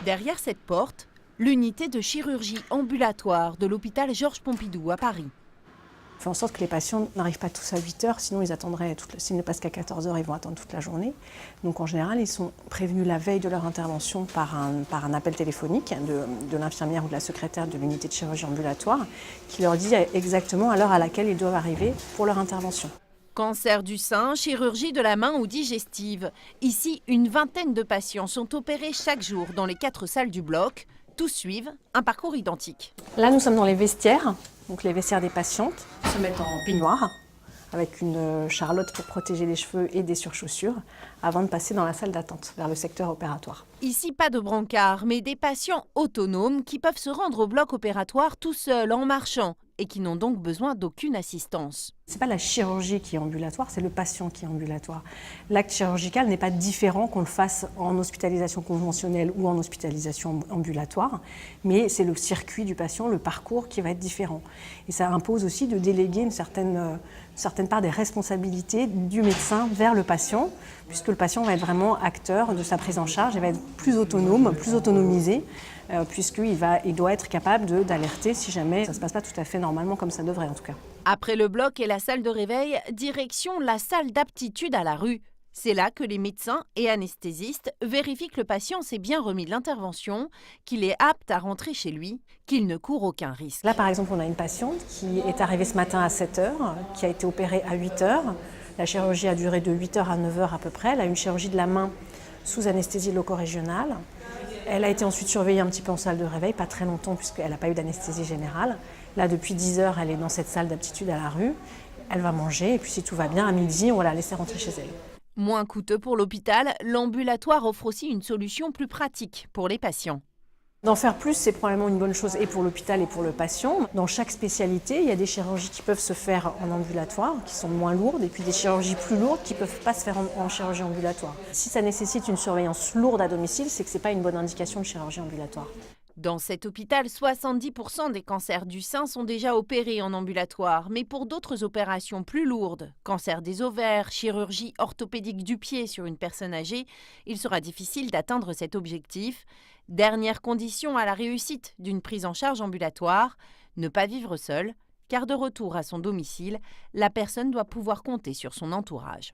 Derrière cette porte, l'unité de chirurgie ambulatoire de l'hôpital Georges Pompidou à Paris. On fait en sorte que les patients n'arrivent pas tous à 8 heures, sinon ils attendraient, s'ils ne passent qu'à 14 heures, ils vont attendre toute la journée. Donc en général, ils sont prévenus la veille de leur intervention par un appel téléphonique de l'infirmière ou de la secrétaire de l'unité de chirurgie ambulatoire qui leur dit exactement à l'heure à laquelle ils doivent arriver pour leur intervention. Cancer du sein, chirurgie de la main ou digestive. Ici, une vingtaine de patients sont opérés chaque jour dans les 4 salles du bloc. Tous suivent un parcours identique. Là, nous sommes dans les vestiaires, donc les vestiaires des patientes. Ils se mettent en peignoir avec une charlotte pour protéger les cheveux et des surchaussures avant de passer dans la salle d'attente vers le secteur opératoire. Ici, pas de brancard, mais des patients autonomes qui peuvent se rendre au bloc opératoire tout seuls en marchant et qui n'ont donc besoin d'aucune assistance. Ce n'est pas la chirurgie qui est ambulatoire, c'est le patient qui est ambulatoire. L'acte chirurgical n'est pas différent qu'on le fasse en hospitalisation conventionnelle ou en hospitalisation ambulatoire, mais c'est le circuit du patient, le parcours qui va être différent. Et ça impose aussi de déléguer une certaine part des responsabilités du médecin vers le patient, puisque le patient va être vraiment acteur de sa prise en charge, il va être plus autonome, plus autonomisé, puisqu'il doit être capable d'alerter si jamais ça ne se passe pas tout à fait normalement comme ça devrait en tout cas. Après le bloc et la salle de réveil, direction la salle d'aptitude à la rue. C'est là que les médecins et anesthésistes vérifient que le patient s'est bien remis de l'intervention, qu'il est apte à rentrer chez lui, qu'il ne court aucun risque. Là par exemple, on a une patiente qui est arrivée ce matin à 7 heures, qui a été opérée à 8 heures. La chirurgie a duré de 8 heures à 9 heures à peu près. Elle a une chirurgie de la main sous anesthésie loco-régionale. Elle a été ensuite surveillée un petit peu en salle de réveil, pas très longtemps puisqu'elle n'a pas eu d'anesthésie générale. Là, depuis 10 heures, elle est dans cette salle d'aptitude à la rue. Elle va manger et puis si tout va bien, à midi, on va la laisser rentrer chez elle. Moins coûteux pour l'hôpital, l'ambulatoire offre aussi une solution plus pratique pour les patients. D'en faire plus, c'est probablement une bonne chose et pour l'hôpital et pour le patient. Dans chaque spécialité, il y a des chirurgies qui peuvent se faire en ambulatoire, qui sont moins lourdes, et puis des chirurgies plus lourdes qui ne peuvent pas se faire en chirurgie ambulatoire. Si ça nécessite une surveillance lourde à domicile, c'est que ce n'est pas une bonne indication de chirurgie ambulatoire. Dans cet hôpital, 70% des cancers du sein sont déjà opérés en ambulatoire, mais pour d'autres opérations plus lourdes, cancer des ovaires, chirurgie orthopédique du pied sur une personne âgée, il sera difficile d'atteindre cet objectif. Dernière condition à la réussite d'une prise en charge ambulatoire, ne pas vivre seul, car de retour à son domicile, la personne doit pouvoir compter sur son entourage.